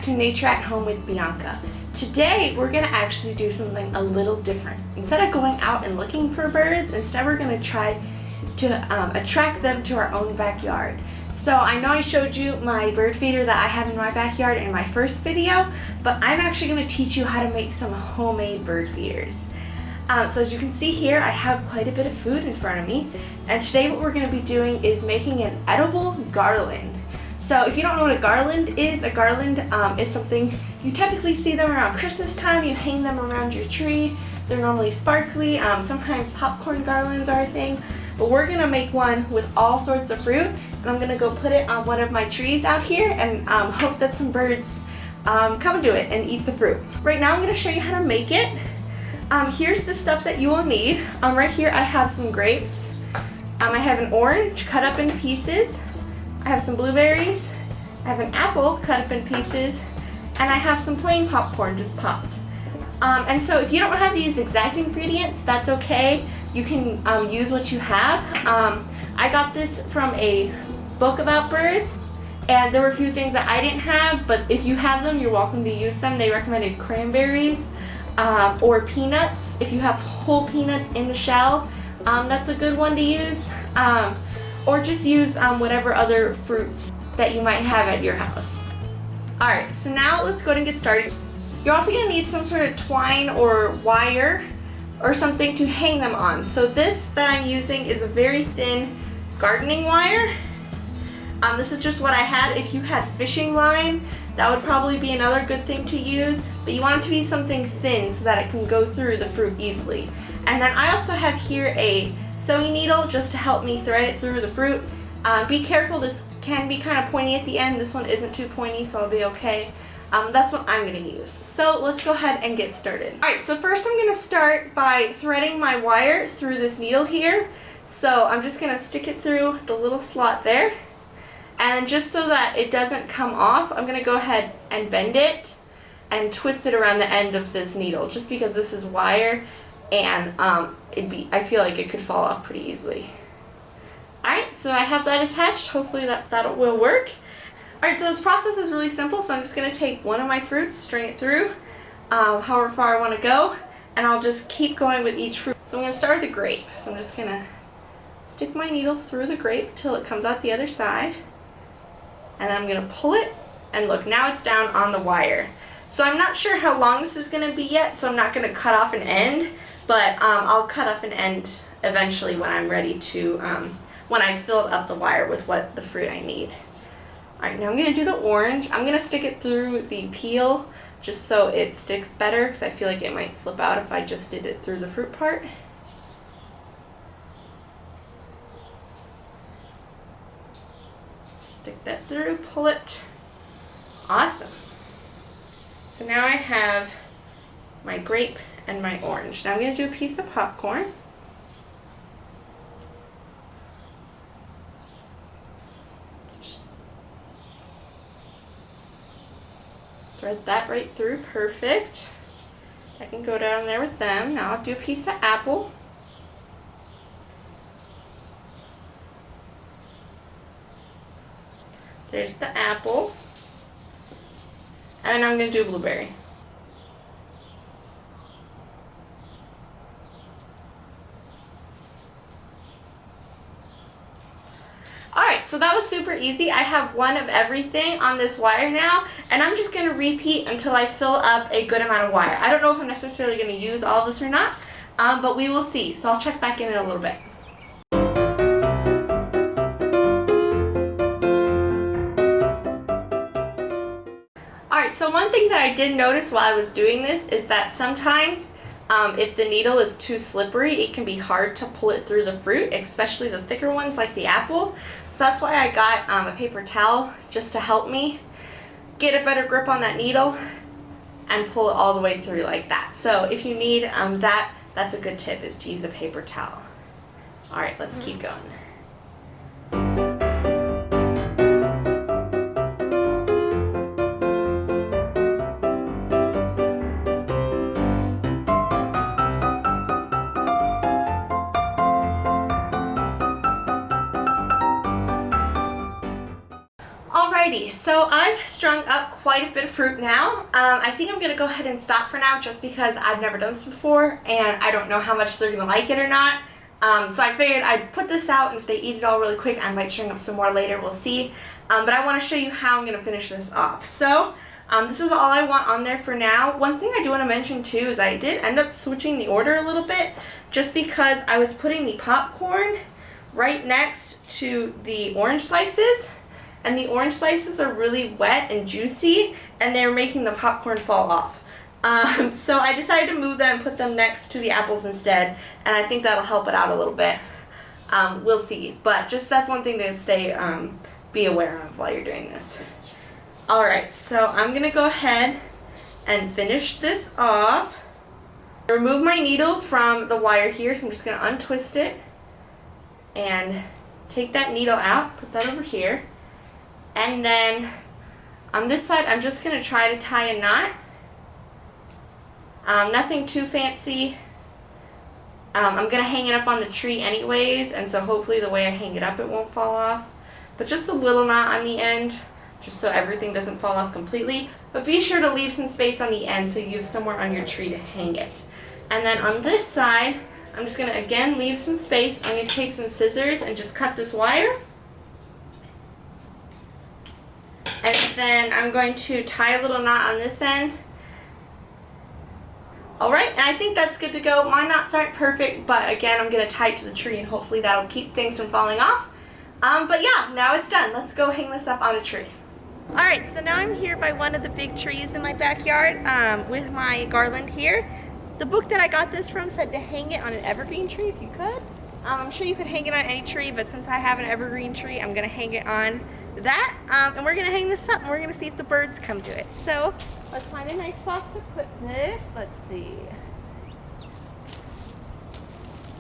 back to Nature at Home with Bianca. Today we're going to actually do something a little different. Instead of going out and looking for birds, instead we're going to try to attract them to our own backyard. So I know I showed you my bird feeder that I have in my backyard in my first video, but I'm actually going to teach you how to make some homemade bird feeders. So as you can see here, I have quite a bit of food in front of me, and today what we're going to be doing is making an edible garland. So if you don't know what a garland is something you typically see them around Christmas time. You hang them around your tree. They're normally sparkly. Sometimes popcorn garlands are a thing, but we're going to make one with all sorts of fruit, and I'm going to go put it on one of my trees out here and hope that some birds come to it and eat the fruit. Right now I'm going to show you how to make it. Here's the stuff that you will need. Right here I have some grapes. I have an orange cut up into pieces. I have some blueberries. I have an apple cut up in pieces. And I have some plain popcorn just popped. And so if you don't have these exact ingredients, that's okay. You can use what you have. I got this from a book about birds. And there were a few things that I didn't have, but if you have them, you're welcome to use them. They recommended cranberries. Or peanuts. If you have whole peanuts in the shell, that's a good one to use. Or just use whatever other fruits that you might have at your house. Alright, so now let's go ahead and get started. You're also going to need some sort of twine or wire or something to hang them on. So this that I'm using is a very thin gardening wire. This is just what I had. If you had fishing line, that would probably be another good thing to use, but you want it to be something thin so that it can go through the fruit easily. And then I also have here a sewing needle just to help me thread it through the fruit. Be careful, this can be kind of pointy at the end. This one isn't too pointy, so I'll be okay. That's what I'm going to use. So let's go ahead and get started. Alright, so first I'm going to start by threading my wire through this needle here. So I'm just going to stick it through the little slot there. And just so that it doesn't come off, I'm going to go ahead and bend it and twist it around the end of this needle, just because this is wire and I feel like it could fall off pretty easily. Alright, so I have that attached. Hopefully that will work. Alright, so this process is really simple, so I'm just going to take one of my fruits, string it through however far I want to go, and I'll just keep going with each fruit. So I'm going to start with the grape. So I'm just going to stick my needle through the grape till it comes out the other side. And then I'm going to pull it, and look, now it's down on the wire. So I'm not sure how long this is going to be yet, so I'm not going to cut off an end, but I'll cut off an end eventually when I'm ready to, when I filled up the wire with what the fruit I need. Alright, now I'm going to do the orange. I'm going to stick it through the peel just so it sticks better, because I feel like it might slip out if I just did it through the fruit part. Stick that through, pull it. Awesome. So now I have my grape and my orange. Now I'm going to do a piece of popcorn. Thread that right through, perfect. I can go down there with them. Now I'll do a piece of apple. There's the apple. And then I'm going to do a blueberry. Alright, so that was super easy. I have one of everything on this wire now, and I'm just going to repeat until I fill up a good amount of wire. I don't know if I'm necessarily going to use all of this or not, but we will see. So I'll check back in a little bit. Alright, so one thing that I did notice while I was doing this is that sometimes if the needle is too slippery, it can be hard to pull it through the fruit, especially the thicker ones like the apple. So that's why I got a paper towel just to help me get a better grip on that needle and pull it all the way through like that. So if you need that's a good tip, is to use a paper towel. Alright, let's keep going. Alrighty, so I've strung up quite a bit of fruit now. I think I'm going to go ahead and stop for now just because I've never done this before and I don't know how much they're going to like it or not. So I figured I'd put this out, and if they eat it all really quick, I might string up some more later. We'll see. But I want to show you how I'm going to finish this off. So this is all I want on there for now. One thing I do want to mention too is I did end up switching the order a little bit just because I was putting the popcorn right next to the orange slices. And the orange slices are really wet and juicy, and they're making the popcorn fall off. So I decided to move them and put them next to the apples instead, and I think that'll help it out a little bit. We'll see, but just that's one thing to be aware of while you're doing this. Alright, so I'm going to go ahead and finish this off. Remove my needle from the wire here, so I'm just going to untwist it and take that needle out, put that over here. And then on this side, I'm just going to try to tie a knot. Nothing too fancy. I'm going to hang it up on the tree anyways, and so hopefully the way I hang it up it won't fall off. But just a little knot on the end, just so everything doesn't fall off completely. But be sure to leave some space on the end so you have somewhere on your tree to hang it. And then on this side, I'm just going to again leave some space. I'm going to take some scissors and just cut this wire. And then I'm going to tie a little knot on this end. Alright, and I think that's good to go. My knots aren't perfect, but again, I'm going to tie it to the tree and hopefully that'll keep things from falling off. But yeah, now it's done. Let's go hang this up on a tree. Alright, so now I'm here by one of the big trees in my backyard with my garland here. The book that I got this from said to hang it on an evergreen tree if you could. I'm sure you could hang it on any tree, but since I have an evergreen tree, I'm going to hang it on that, and we're going to hang this up and we're going to see if the birds come to it. So let's find a nice spot to put this. Let's see.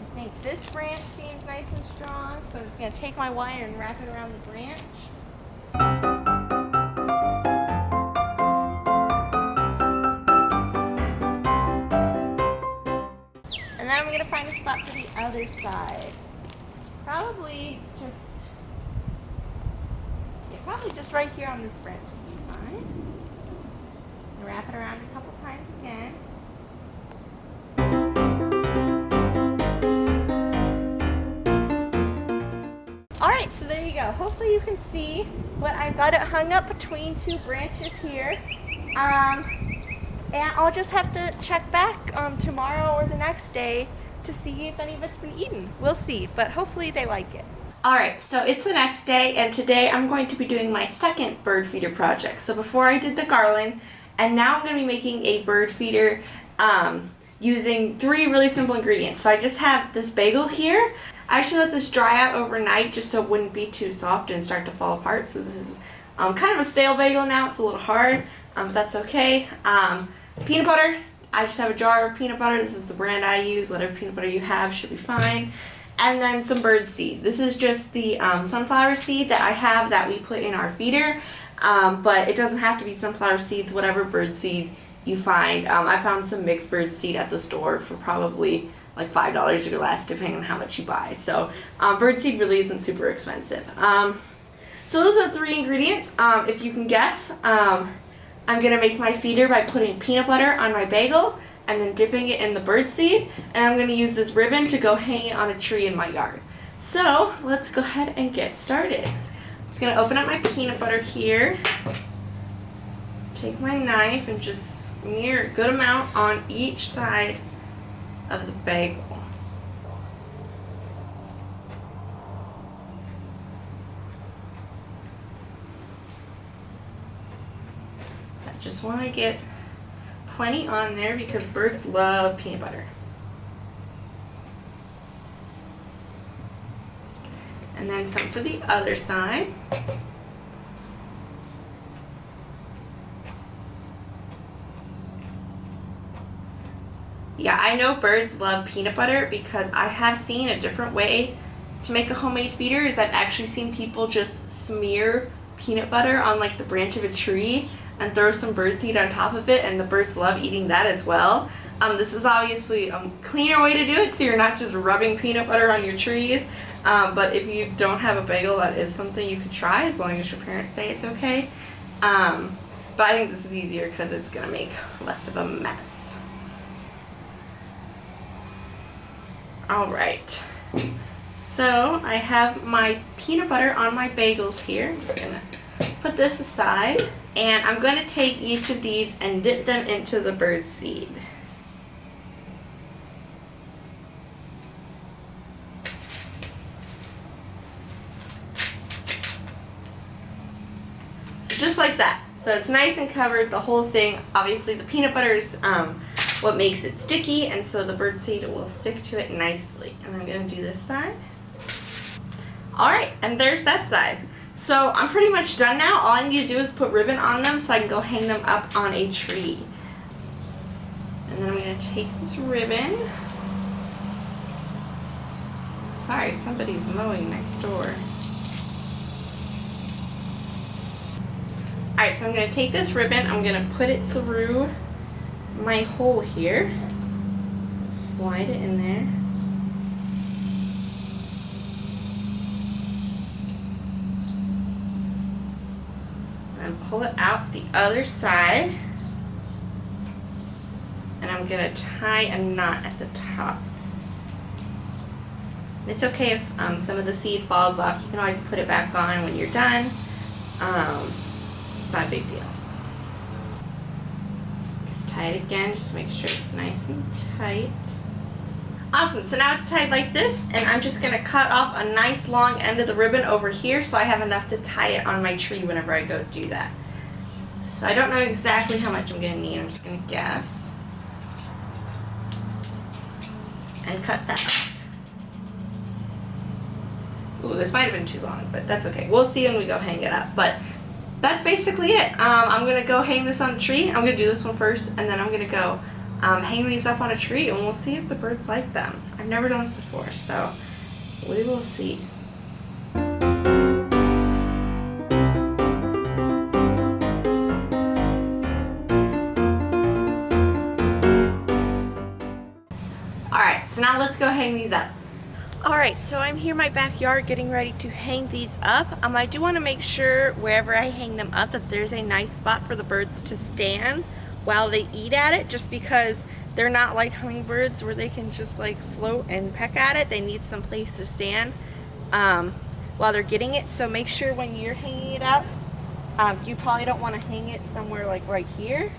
I think this branch seems nice and strong, so I'm just going to take my wire and wrap it around the branch. And then I'm going to find a spot for the other side. Probably just right here on this branch would be fine. And wrap it around a couple times again. Alright, so there you go. Hopefully you can see what I've got it hung up between two branches here. And I'll just have to check back tomorrow or the next day to see if any of it's been eaten. We'll see, but hopefully they like it. Alright, so it's the next day, and today I'm going to be doing my second bird feeder project. So before I did the garland, and now I'm going to be making a bird feeder using 3 really simple ingredients. So I just have this bagel here. I actually let this dry out overnight just so it wouldn't be too soft and start to fall apart. So this is kind of a stale bagel now. It's a little hard, but that's okay. Peanut butter. I just have a jar of peanut butter. This is the brand I use. Whatever peanut butter you have should be fine. And then some bird seed. This is just the sunflower seed that I have that we put in our feeder. But it doesn't have to be sunflower seeds, whatever bird seed you find. I found some mixed bird seed at the store for probably like $5 or less depending on how much you buy. So bird seed really isn't super expensive. So those are 3 ingredients. If you can guess, I'm going to make my feeder by putting peanut butter on my bagel and then dipping it in the bird seed, and I'm going to use this ribbon to go hang it on a tree in my yard. So let's go ahead and get started. I'm just going to open up my peanut butter here, take my knife and just smear a good amount on each side of the bagel. I just want to get plenty on there because birds love peanut butter. And then some for the other side. Yeah, I know birds love peanut butter because I have seen a different way to make a homemade feeder. Is I've actually seen people just smear peanut butter on like the branch of a tree and throw some birdseed on top of it, and the birds love eating that as well. This is obviously a cleaner way to do it, so you're not just rubbing peanut butter on your trees. But if you don't have a bagel, that is something you could try as long as your parents say it's okay. But I think this is easier because it's going to make less of a mess. Alright, so I have my peanut butter on my bagels here. I'm just going to put this aside. And I'm going to take each of these and dip them into the bird seed. So just like that. So it's nice and covered, the whole thing. Obviously the peanut butter is what makes it sticky, and so the bird seed will stick to it nicely. And I'm going to do this side. Alright, and there's that side. So I'm pretty much done now. All I need to do is put ribbon on them so I can go hang them up on a tree. And then I'm going to take this ribbon. Sorry, somebody's mowing next door. Alright, so I'm going to take this ribbon, I'm going to put it through my hole here. Slide it in there. And pull it out the other side. And I'm going to tie a knot at the top. It's okay if some of the seed falls off. You can always put it back on when you're done. It's not a big deal. Tie it again, just make sure it's nice and tight. Awesome, so now it's tied like this, and I'm just gonna cut off a nice long end of the ribbon over here so I have enough to tie it on my tree whenever I go do that. So I don't know exactly how much I'm gonna need, I'm just gonna guess. And cut that off. Ooh, this might have been too long, but that's okay. We'll see when we go hang it up. But that's basically it. I'm going to go hang this on the tree. I'm going to do this one first, and then I'm going to go hang these up on a tree, and we'll see if the birds like them. I've never done this before, so we will see. Alright, so now let's go hang these up. Alright, so I'm here in my backyard getting ready to hang these up. I do want to make sure wherever I hang them up that there's a nice spot for the birds to stand while they eat at it, just because they're not like hummingbirds where they can just like float and peck at it. They need some place to stand while they're getting it. So make sure when you're hanging it up, you probably don't want to hang it somewhere like right here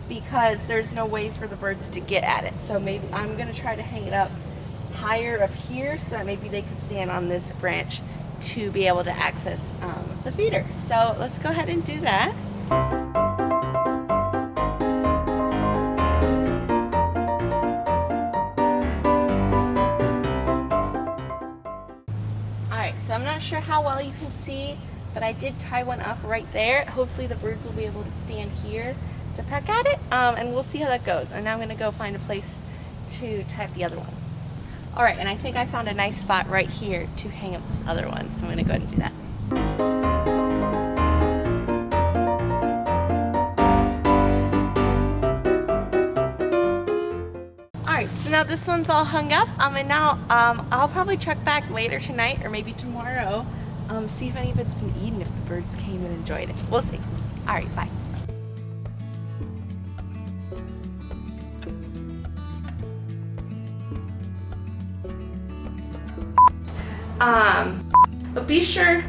because there's no way for the birds to get at it. So maybe I'm going to try to hang it up higher up here so that maybe they could stand on this branch to be able to access the feeder. So let's go ahead and do that. Alright, so I'm not sure how well you can see, but I did tie one up right there. Hopefully the birds will be able to stand here to peck at it, and we'll see how that goes. And now I'm going to go find a place to tie up the other one. Alright, and I think I found a nice spot right here to hang up this other one, so I'm going to go ahead and do that. Alright, so now this one's all hung up, and now I'll probably check back later tonight or maybe tomorrow, see if any of it's been eaten, if the birds came and enjoyed it. We'll see. Alright, bye. But be sure